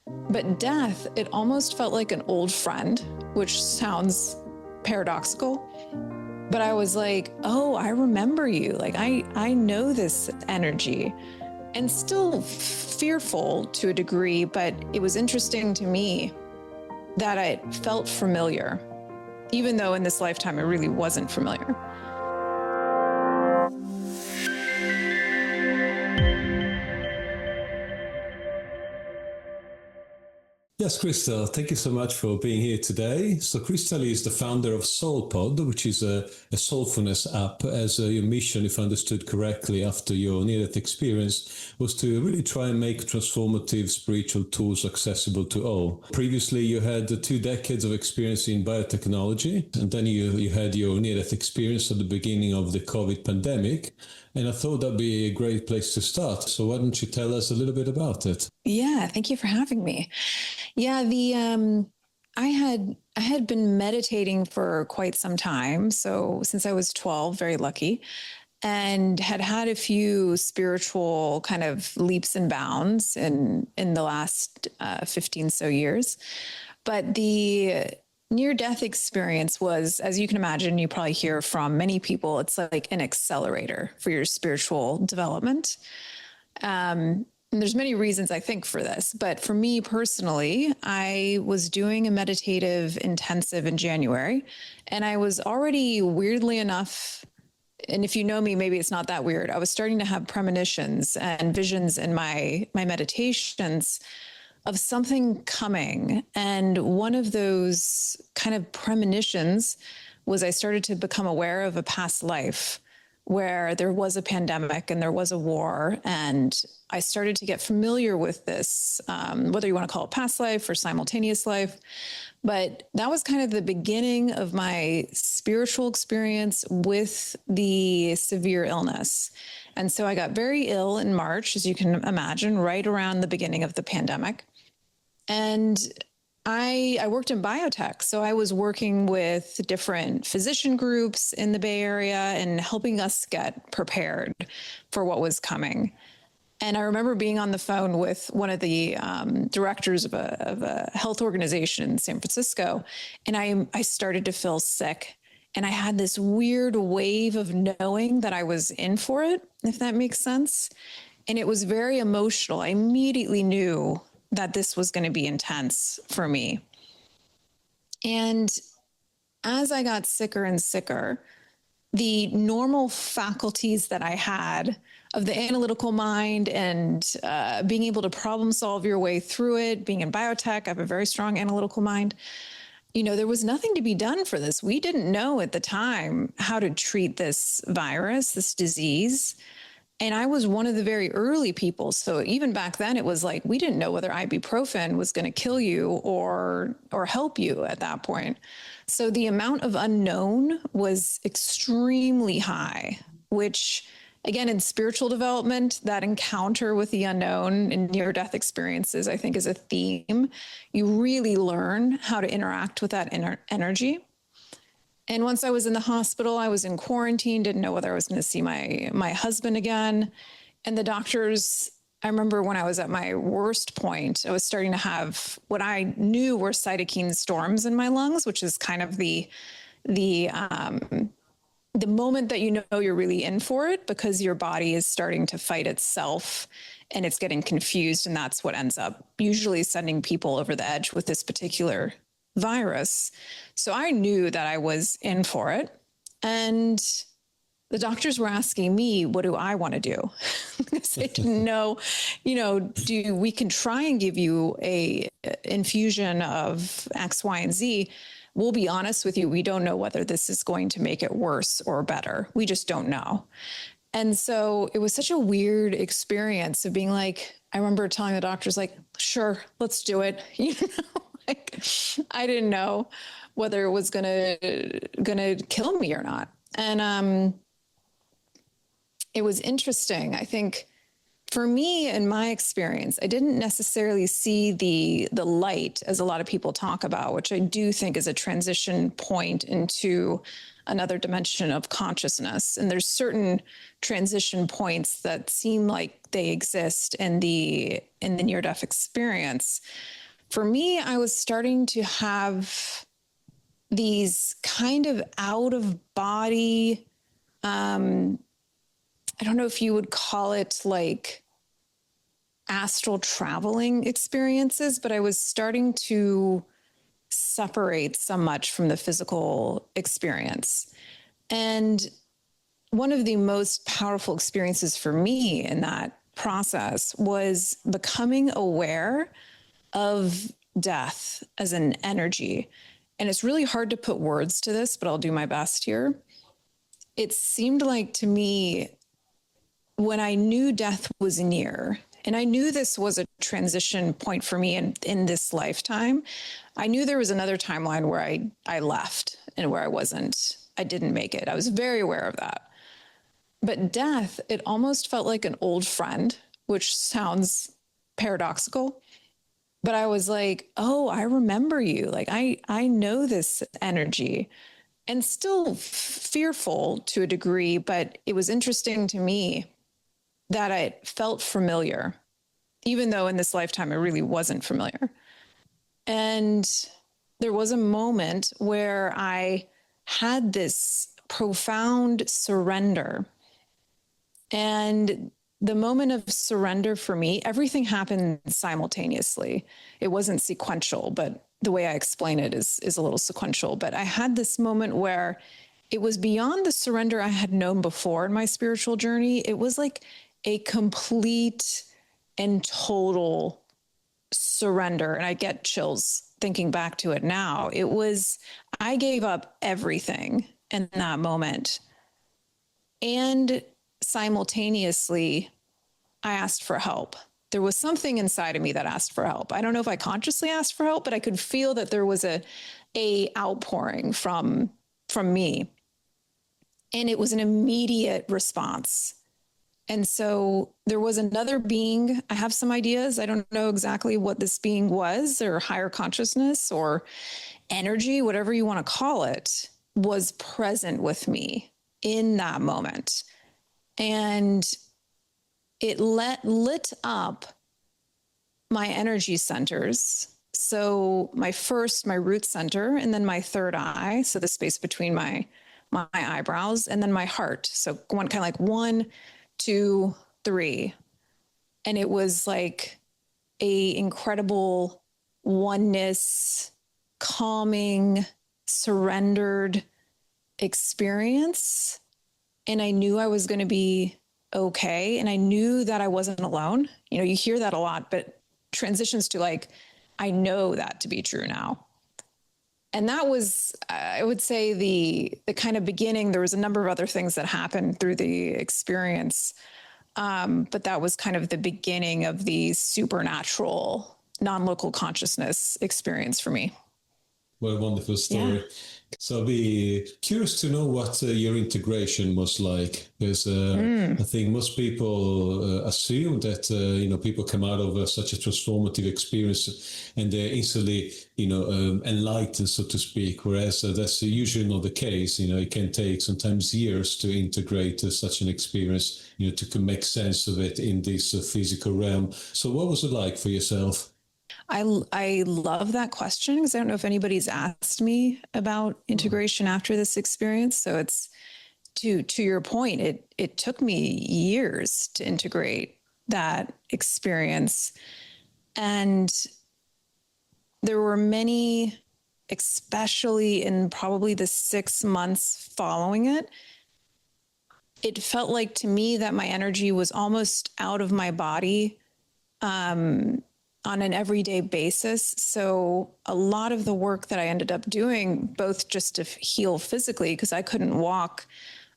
But death, it almost felt like an old friend, which sounds paradoxical. But I was like, oh, I remember you. Like, I know this energy, and still fearful to a degree, but it was interesting to me that it felt familiar, even though in this lifetime it really wasn't familiar. Yes, Crystal, thank you so much for being here today. So Crystal is the founder of SoulPod, which is a soulfulness app. As your mission, if I understood correctly, after your near-death experience, was to really try and make transformative spiritual tools accessible to all. Previously, you had 2 decades of experience in biotechnology, and then you had your near-death experience at the beginning of the COVID pandemic. And I thought that'd be a great place to start. So why don't you tell us a little bit about it? Yeah, thank you for having me. Yeah, I had been meditating for quite some time. So since I was 12, very lucky, and had a few spiritual kind of leaps and bounds in the last 15 so years. But the near death experience was, as you can imagine, you probably hear from many people, it's like an accelerator for your spiritual development. And there's many reasons I think for this, but for me personally, I was doing a meditative intensive in January, and I was already, weirdly enough, and if you know me, maybe it's not that weird, I was starting to have premonitions and visions in my meditations of something coming. And one of those kind of premonitions was I started to become aware of a past life where there was a pandemic and there was a war. And I started to get familiar with this, whether you want to call it past life or simultaneous life. But that was kind of the beginning of my spiritual experience with the severe illness. And so I got very ill in March, as you can imagine, right around the beginning of the pandemic. And I worked in biotech. So I was working with different physician groups in the Bay Area and helping us get prepared for what was coming. And I remember being on the phone with one of the directors of a health organization in San Francisco, and I started to feel sick. And I had this weird wave of knowing that I was in for it, if that makes sense. And it was very emotional. I immediately knew that this was going to be intense for me. And as I got sicker and sicker, the normal faculties that I had of the analytical mind and being able to problem solve your way through it, being in biotech, I have a very strong analytical mind. You know, there was nothing to be done for this. We didn't know at the time how to treat this virus, this disease. And I was one of the very early people. So even back then, it was like, we didn't know whether ibuprofen was going to kill you or help you at that point. So the amount of unknown was extremely high, which again, in spiritual development, that encounter with the unknown in near-death experiences, I think is a theme. You really learn how to interact with that energy. And once I was in the hospital, I was in quarantine, didn't know whether I was going to see my husband again. And the doctors, I remember when I was at my worst point, I was starting to have what I knew were cytokine storms in my lungs, which is kind of the moment that you know you're really in for it, because your body is starting to fight itself and it's getting confused. And that's what ends up usually sending people over the edge with this particular virus. So I knew that I was in for it. And the doctors were asking me, what do I want to do? Because they didn't know, we can try and give you a infusion of X, Y, and Z. We'll be honest with you. We don't know whether this is going to make it worse or better. We just don't know. And so it was such a weird experience of being like, I remember telling the doctors, like, sure, let's do it. Like, I didn't know whether it was gonna kill me or not. And it was interesting. I think For me, in my experience, I didn't necessarily see the light as a lot of people talk about, which I do think is a transition point into another dimension of consciousness. And there's certain transition points that seem like they exist in the near-death experience. For me, I was starting to have these kind of out of body, I don't know if you would call it like astral traveling experiences, but I was starting to separate so much from the physical experience. And one of the most powerful experiences for me in that process was becoming aware of death as an energy. And it's really hard to put words to this, but I'll do my best here. It seemed like to me, when I knew death was near, and I knew this was a transition point for me in this lifetime, I knew there was another timeline where I left and where I didn't make it. I was very aware of that. But death, it almost felt like an old friend, which sounds paradoxical. But I was like, oh, I remember you. Like, I know this energy, and still fearful to a degree, but it was interesting to me that it felt familiar, even though in this lifetime it really wasn't familiar. And there was a moment where I had this profound surrender. And the moment of surrender for me, everything happened simultaneously. It wasn't sequential, but the way I explain it is a little sequential. But I had this moment where it was beyond the surrender I had known before in my spiritual journey. It was like a complete and total surrender. And I get chills thinking back to it now. It was, I gave up everything in that moment. And simultaneously, I asked for help. There was something inside of me that asked for help. I don't know if I consciously asked for help, but I could feel that there was a outpouring from me. And it was an immediate response. And so there was another being. I have some ideas. I don't know exactly what this being was, or higher consciousness or energy, whatever you want to call it, was present with me in that moment. And it lit up my energy centers. So my root center, and then my third eye. So the space between my eyebrows, and then my heart. So one kind of like 1, 2, 3. And it was like a incredible oneness, calming, surrendered experience. And I knew I was going to be okay. And I knew that I wasn't alone. You know, you hear that a lot, but transitions to like, I know that to be true now. And that was, I would say, the kind of beginning. There was a number of other things that happened through the experience. But that was kind of the beginning of the supernatural, non-local consciousness experience for me. What a wonderful story. Yeah. So I'll be curious to know what your integration was like, because I think most people assume that, people come out of such a transformative experience and they're instantly, enlightened, so to speak, whereas that's usually not the case. It can take sometimes years to integrate such an experience, to make sense of it in this physical realm. So what was it like for yourself? I love that question, because I don't know if anybody's asked me about integration after this experience. So it's to your point, it took me years to integrate that experience. And there were many, especially in probably the 6 months following it, it felt like to me that my energy was almost out of my body, on an everyday basis. So a lot of the work that I ended up doing, both just to heal physically, because I couldn't walk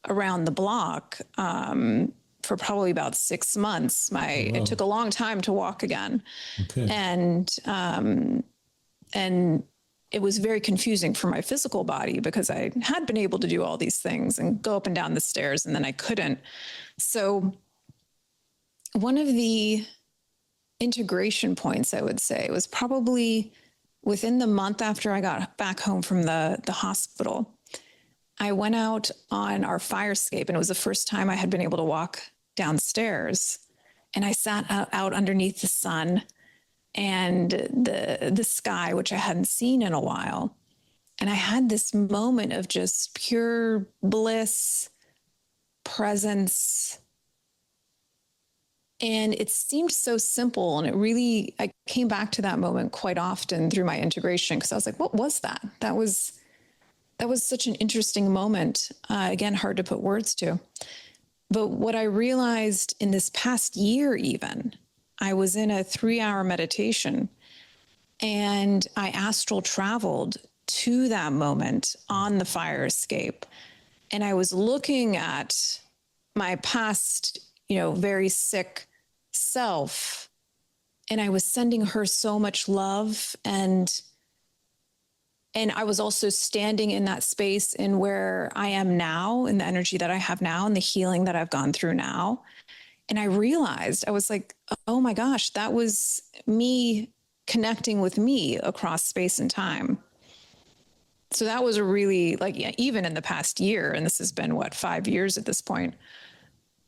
around the block for probably about 6 months. It took a long time to walk again. Okay. And it was very confusing for my physical body, because I had been able to do all these things and go up and down the stairs, and then I couldn't. So one of the integration points, I would say, was probably within the month after I got back home from the hospital. I went out on our fire escape, and it was the first time I had been able to walk downstairs. And I sat out underneath the sun and the sky, which I hadn't seen in a while. And I had this moment of just pure bliss, presence. And it seemed so simple. And I came back to that moment quite often through my integration, because I was like, what was that? That was such an interesting moment. Again, hard to put words to. But what I realized in this past year, even, I was in a 3-hour meditation, and I astral traveled to that moment on the fire escape. And I was looking at my past, very sick self, and I was sending her so much love. And I was also standing in that space in where I am now, in the energy that I have now, and the healing that I've gone through now. And I realized, I was like, oh my gosh, that was me connecting with me across space and time. So that was a really, even in the past year, and this has been 5 years at this point,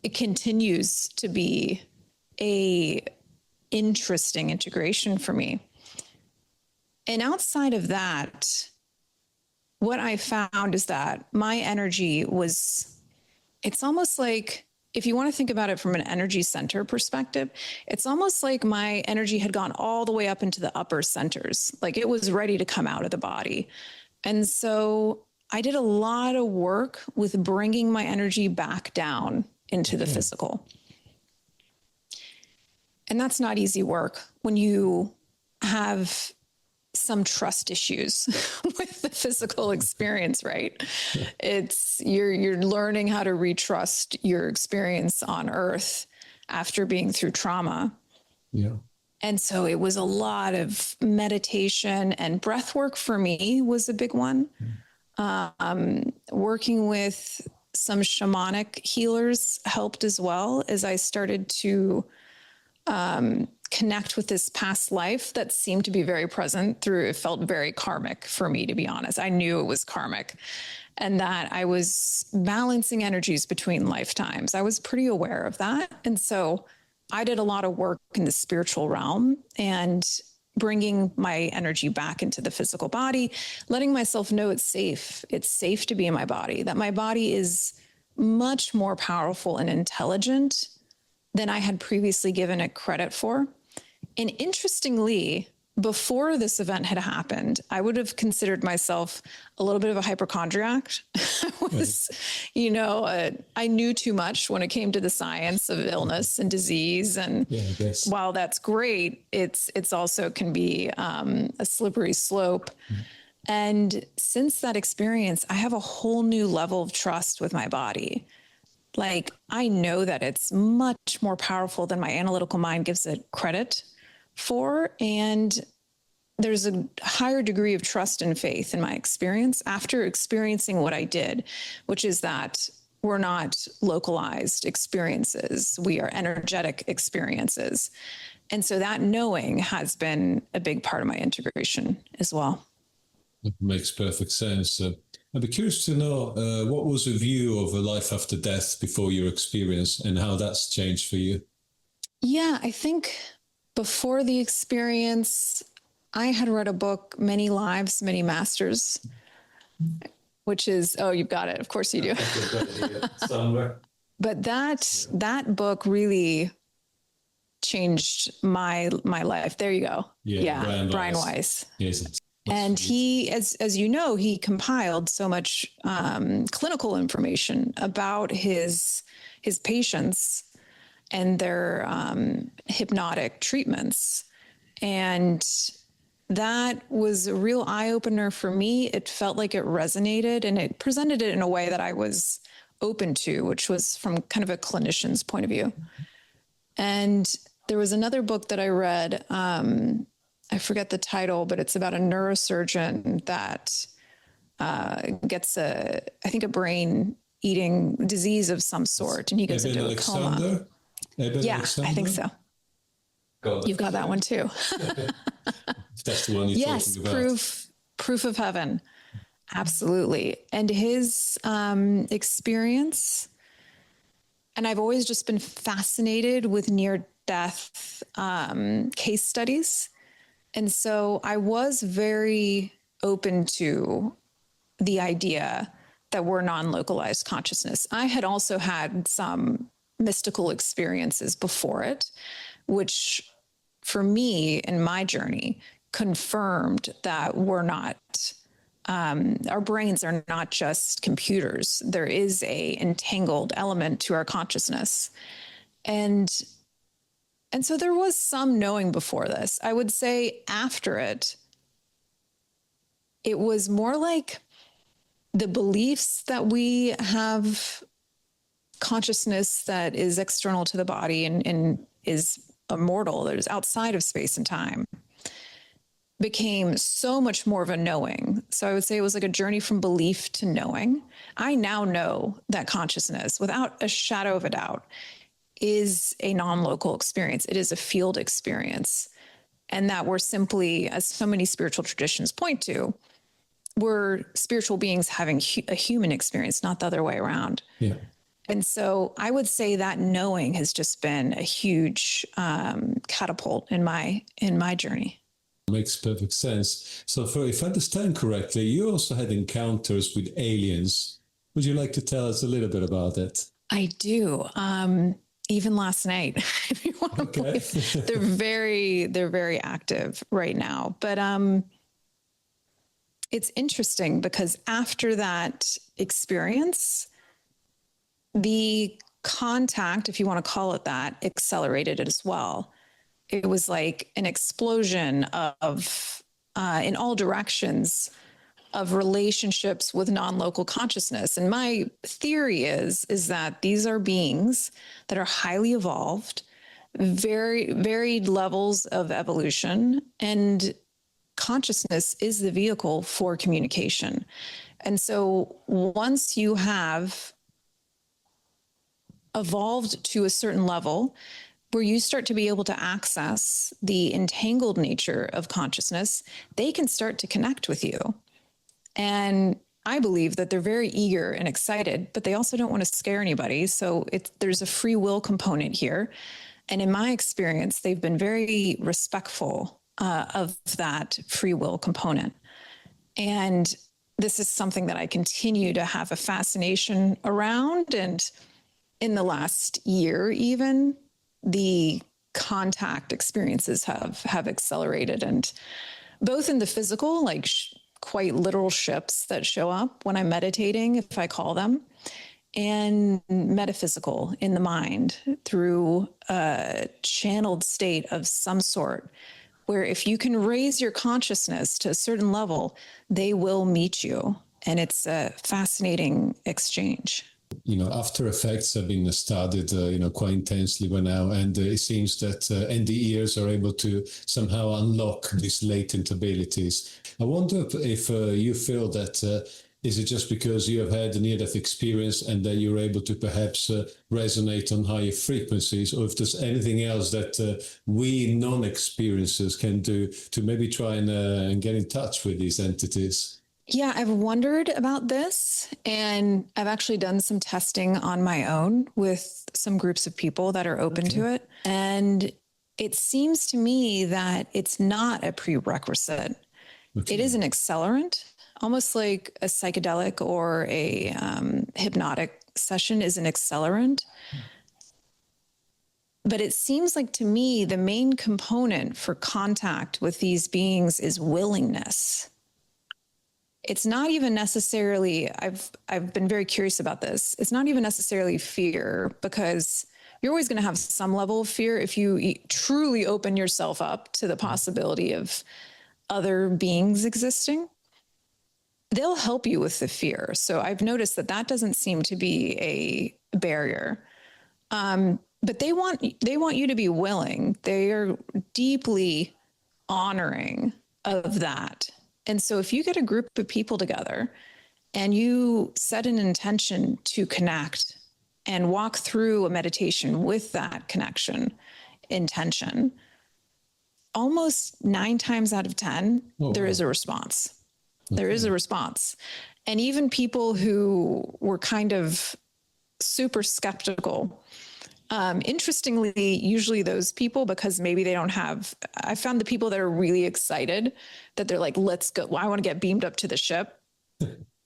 it continues to be a interesting integration for me. And outside of that, what I found is that my energy it's almost like, if you want to think about it from an energy center perspective, it's almost like my energy had gone all the way up into the upper centers. Like it was ready to come out of the body. And so I did a lot of work with bringing my energy back down into the physical. And that's not easy work when you have some trust issues with the physical experience, right? You're learning how to retrust your experience on Earth after being through trauma. Yeah. And so it was a lot of meditation, and breath work for me was a big one. Working with some shamanic healers helped as well, as I started to connect with this past life that seemed to be very present through, it felt very karmic for me, to be honest. I knew it was karmic, and that I was balancing energies between lifetimes. I was pretty aware of that. And so I did a lot of work in the spiritual realm and bringing my energy back into the physical body, letting myself know it's safe. It's safe to be in my body, that my body is much more powerful and intelligent than I had previously given it credit for. And interestingly, before this event had happened, I would have considered myself a little bit of a hypochondriac. I knew too much when it came to the science of illness and disease. And while that's great, it's also can be a slippery slope. And since that experience, I have a whole new level of trust with my body. Like, I know that it's much more powerful than my analytical mind gives it credit for. And there's a higher degree of trust and faith in my experience after experiencing what I did, which is that we're not localized experiences. We are energetic experiences. And so that knowing has been a big part of my integration as well. It makes perfect sense. I'd be curious to know what was your view of a life after death before your experience, and how that's changed for you? Yeah, I think before the experience, I had read a book, Many Lives, Many Masters, which is, oh, you've got it. Of course you do. Somewhere. But that book really changed my life. There you go. Yeah, Brian Weiss. Yes. And he, as you know, he compiled so much clinical information about his patients and their hypnotic treatments. And that was a real eye-opener for me. It felt like it resonated, and it presented it in a way that I was open to, which was from kind of a clinician's point of view. And there was another book that I read, I forget the title, but it's about a neurosurgeon that gets I think a brain eating disease of some sort, and he goes into a coma. Yeah, I think so. You've got that one too. That's the one you're Yes, talking about. proof of heaven. Absolutely. And his experience, and I've always just been fascinated with near death case studies. And so I was very open to the idea that we're non-localized consciousness. I had also had some mystical experiences before it, which for me in my journey confirmed that we're not, our brains are not just computers. There is a entangled element to our consciousness. And so there was some knowing before this. I would say after it, it was more like the beliefs that we have consciousness that is external to the body and is immortal, that is outside of space and time, became so much more of a knowing. So I would say it was like a journey from belief to knowing. I now know that consciousness, without a shadow of a doubt, is a non-local experience. It is a field experience. And that we're simply, as so many spiritual traditions point to, we're spiritual beings having a human experience, not the other way around. Yeah. And so I would say that knowing has just been a huge catapult in my journey. Makes perfect sense. So if I understand correctly, you also had encounters with aliens. Would you like to tell us a little bit about that? I do. Even last night, if you want to believe, they're very active right now. But it's interesting because after that experience, the contact, if you want to call it that, accelerated as well. It was like an explosion of, in all directions, of relationships with non-local consciousness. And my theory is that these are beings that are highly evolved, very varied levels of evolution, and consciousness is the vehicle for communication. And so once you have evolved to a certain level where you start to be able to access the entangled nature of consciousness, they can start to connect with you. And I believe that they're very eager and excited, but they also don't want to scare anybody. So there's a free will component here. And in my experience, they've been very respectful of that free will component. And this is something that I continue to have a fascination around. And in the last year, even, the contact experiences have accelerated, and both in the physical, like quite literal ships that show up when I'm meditating, if I call them, and metaphysical in the mind through a channeled state of some sort, where if you can raise your consciousness to a certain level, they will meet you. And it's a fascinating exchange. After Effects have been studied, quite intensely by now, and it seems that NDEers are able to somehow unlock these latent abilities. I wonder if you feel that is it just because you have had a near-death experience and that you're able to perhaps resonate on higher frequencies, or if there's anything else that we non-experiencers can do to maybe try and get in touch with these entities? Yeah, I've wondered about this, and I've actually done some testing on my own with some groups of people that are open to it. And it seems to me that it's not a prerequisite. Okay. It is an accelerant, almost like a psychedelic or a hypnotic session is an accelerant. But it seems like to me, the main component for contact with these beings is willingness. It's not even necessarily, I've been very curious about this. It's not even necessarily fear, because you're always going to have some level of fear if you truly open yourself up to the possibility of other beings existing. They'll help you with the fear. So I've noticed that doesn't seem to be a barrier. But they want you to be willing. They are deeply honoring of that. And so if you get a group of people together and you set an intention to connect and walk through a meditation with that connection intention, almost 9 times out of 10, there is a response. There is a response. And even people who were kind of super skeptical, interestingly, usually those people, because maybe they don't have, I found the people that are really excited, that they're like, let's go, well, I want to get beamed up to the ship.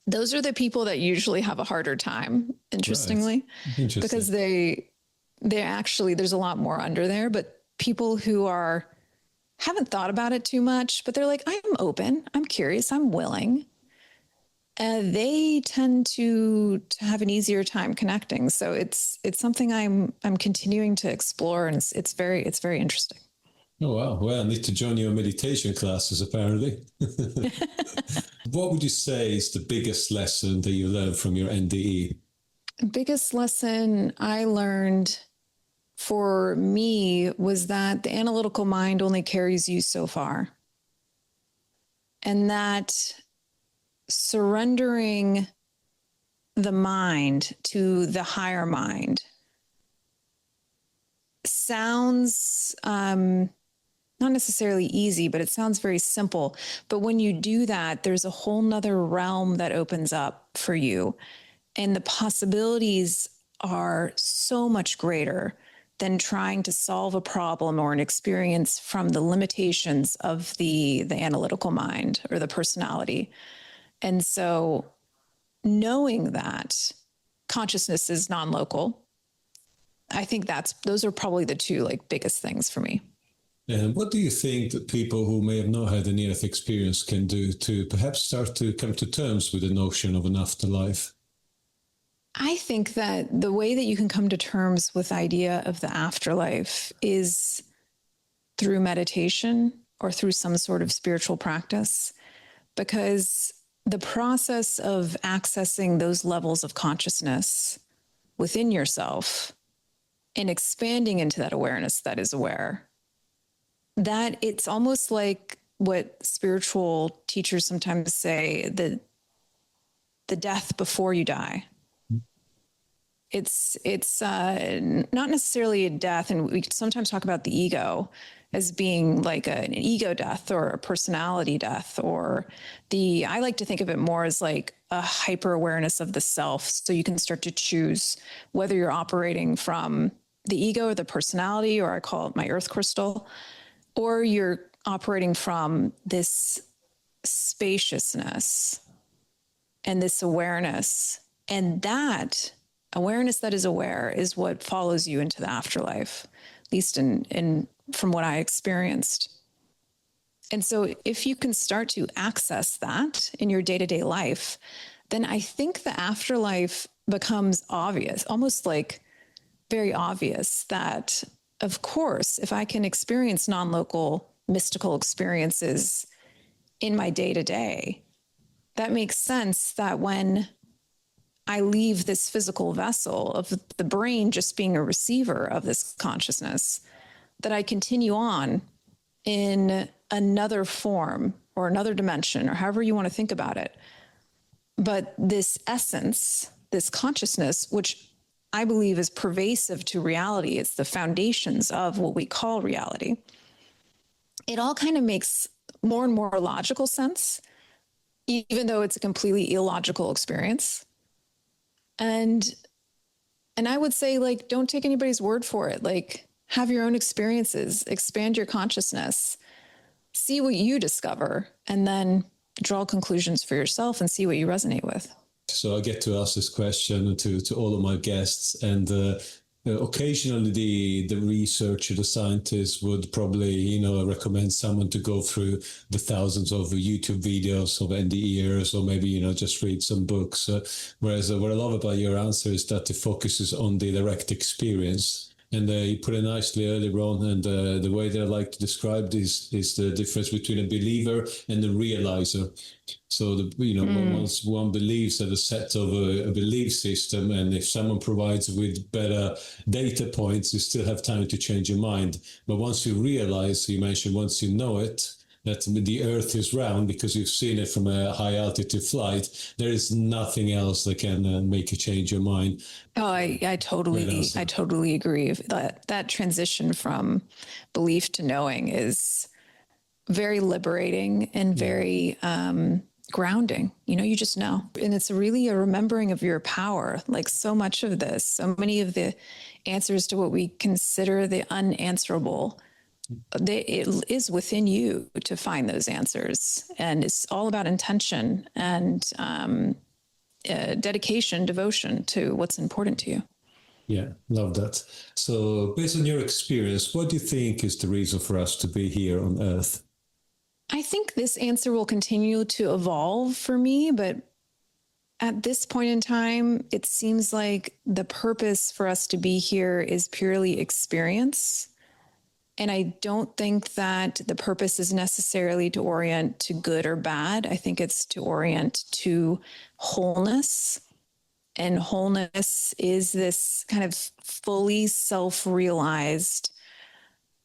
Those are the people that usually have a harder time, interestingly, because they actually, there's a lot more under there, but people who haven't thought about it too much, but they're like, I'm open, I'm curious, I'm willing. They tend to have an easier time connecting. So it's something I'm continuing to explore, and it's very interesting. Oh, wow. Well, I need to join your meditation classes, apparently. What would you say is the biggest lesson that you learned from your NDE? Biggest lesson I learned for me was that the analytical mind only carries you so far. And that surrendering the mind to the higher mind sounds not necessarily easy, but it sounds very simple. But when you do that, there's a whole nother realm that opens up for you. And the possibilities are so much greater than trying to solve a problem or an experience from the limitations of the analytical mind or the personality. And so knowing that consciousness is non-local, I think those are probably the two biggest things for me. And what do you think that people who may have not had a near-death experience can do to perhaps start to come to terms with the notion of an afterlife? I think that the way that you can come to terms with the idea of the afterlife is through meditation or through some sort of spiritual practice, because the process of accessing those levels of consciousness within yourself and expanding into that awareness that is aware, that it's almost like what spiritual teachers sometimes say, the death before you die. It's not necessarily a death, and we sometimes talk about the ego as being like an ego death or a personality death, or I like to think of it more as like a hyper awareness of the self. So you can start to choose whether you're operating from the ego or the personality, or I call it my earth crystal, or you're operating from this spaciousness and this awareness. And that awareness that is aware is what follows you into the afterlife, at least from what I experienced. And so if you can start to access that in your day-to-day life, then I think the afterlife becomes obvious, almost like very obvious, that of course, if I can experience non-local mystical experiences in my day-to-day, that makes sense that when I leave this physical vessel of the brain just being a receiver of this consciousness, that I continue on in another form or another dimension, or however you want to think about it. But this essence, this consciousness, which I believe is pervasive to reality, it's the foundations of what we call reality. It all kind of makes more and more logical sense, even though it's a completely illogical experience. And I would say, don't take anybody's word for it. Have your own experiences, expand your consciousness, see what you discover, and then draw conclusions for yourself and see what you resonate with. So I get to ask this question to all of my guests, and occasionally the researcher, the scientist would probably, recommend someone to go through the thousands of YouTube videos of NDEers, or maybe, just read some books. Whereas what I love about your answer is that it focuses on the direct experience. And you put it nicely earlier on, and the way that I like to describe this is the difference between a believer and a realizer. So, once one believes at a set of a belief system, and if someone provides with better data points, you still have time to change your mind. But once you realize, you mentioned once you know it, that the Earth is round because you've seen it from a high altitude flight, there is nothing else that can make you change your mind. Oh, I totally agree. That transition from belief to knowing is very liberating and very grounding. You know, you just know. And it's really a remembering of your power. Like so much of this, so many of the answers to what we consider the unanswerable, it is within you to find those answers. And it's all about intention and dedication, devotion to what's important to you. Yeah, love that. So based on your experience, what do you think is the reason for us to be here on Earth? I think this answer will continue to evolve for me, but at this point in time, it seems like the purpose for us to be here is purely experience. And I don't think that the purpose is necessarily to orient to good or bad. I think it's to orient to wholeness. And wholeness is this kind of fully self-realized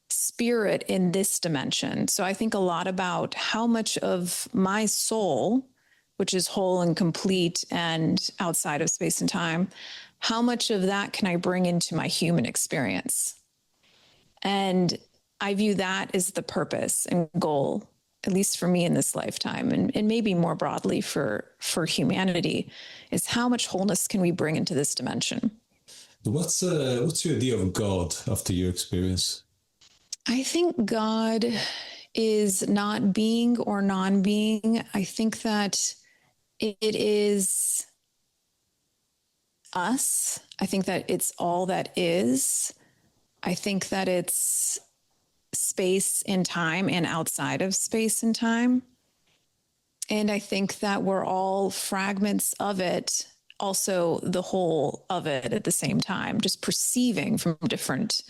spirit in this dimension. So I think a lot about how much of my soul, which is whole and complete and outside of space and time, how much of that can I bring into my human experience? And I view that as the purpose and goal, at least for me in this lifetime, and maybe more broadly for humanity, is how much wholeness can we bring into this dimension? What's your idea of God after your experience? I think God is not being or non-being. I think that it is us. I think that it's all that is. I think that it's space and time and outside of space and time. And I think that we're all fragments of it, also the whole of it at the same time, just perceiving from different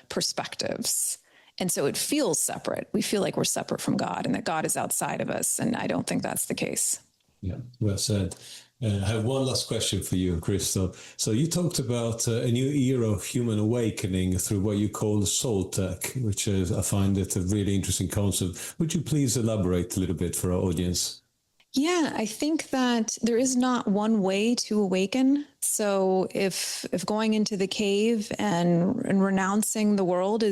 perspectives. And so it feels separate. We feel like we're separate from God and that God is outside of us. And I don't think that's the case. Yeah, well said. I have one last question for you, Crystal. So you talked about a new era of human awakening through what you call Soultech, which is, I find it a really interesting concept. Would you please elaborate a little bit for our audience? Yeah, I think that there is not one way to awaken. So if going into the cave and renouncing the world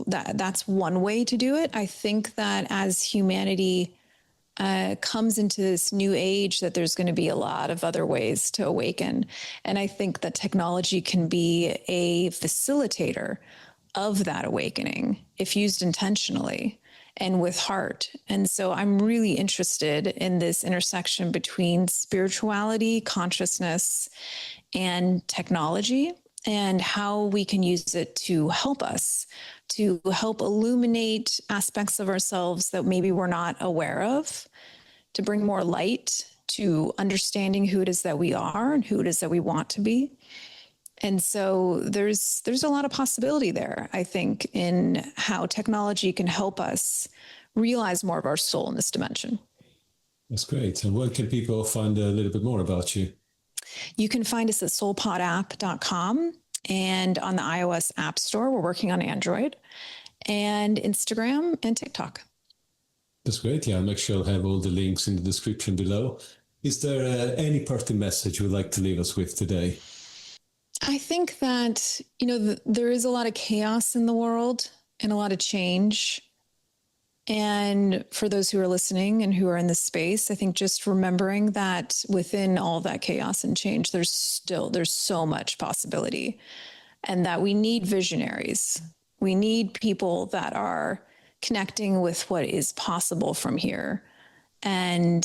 that's one way to do it. I think that as humanity comes into this new age, that there's going to be a lot of other ways to awaken. And I think that technology can be a facilitator of that awakening if used intentionally and with heart. And so I'm really interested in this intersection between spirituality, consciousness, and technology, and how we can use it to help us, to help illuminate aspects of ourselves that maybe we're not aware of, to bring more light to understanding who it is that we are and who it is that we want to be. And so there's a lot of possibility there, I think, in how technology can help us realize more of our soul in this dimension. That's great. And where can people find a little bit more about you? You can find us at soulpodapp.com and on the iOS App Store. We're working on Android and Instagram and TikTok. That's great. Yeah, I'll make sure I'll have all the links in the description below. Is there any parting message you'd like to leave us with today? I think that, there is a lot of chaos in the world and a lot of change. And for those who are listening and who are in this space, I think just remembering that within all that chaos and change, there's so much possibility, and that we need visionaries. We need people that are connecting with what is possible from here. And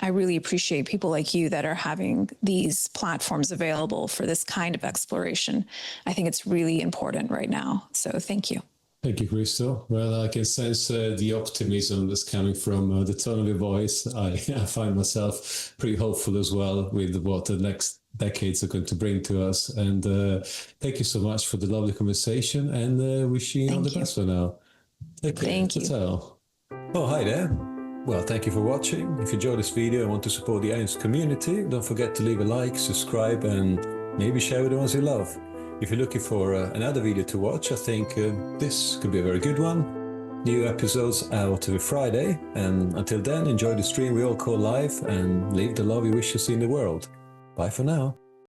I really appreciate people like you that are having these platforms available for this kind of exploration. I think it's really important right now. So thank you. Thank you, Crystal. Well, I can sense the optimism that's coming from the tone of your voice. I find myself pretty hopeful as well with what the next decades are going to bring to us. And thank you so much for the lovely conversation, and wishing you all the best for now. Take care. Thank you. Oh, hi there. Well, thank you for watching. If you enjoyed this video and want to support the IANDS community, don't forget to leave a like, subscribe, and maybe share with the ones you love. If you're looking for another video to watch, I think this could be a very good one. New episodes out every Friday. And until then, enjoy the stream we all call life and live the love you wish to see in the world. Bye for now.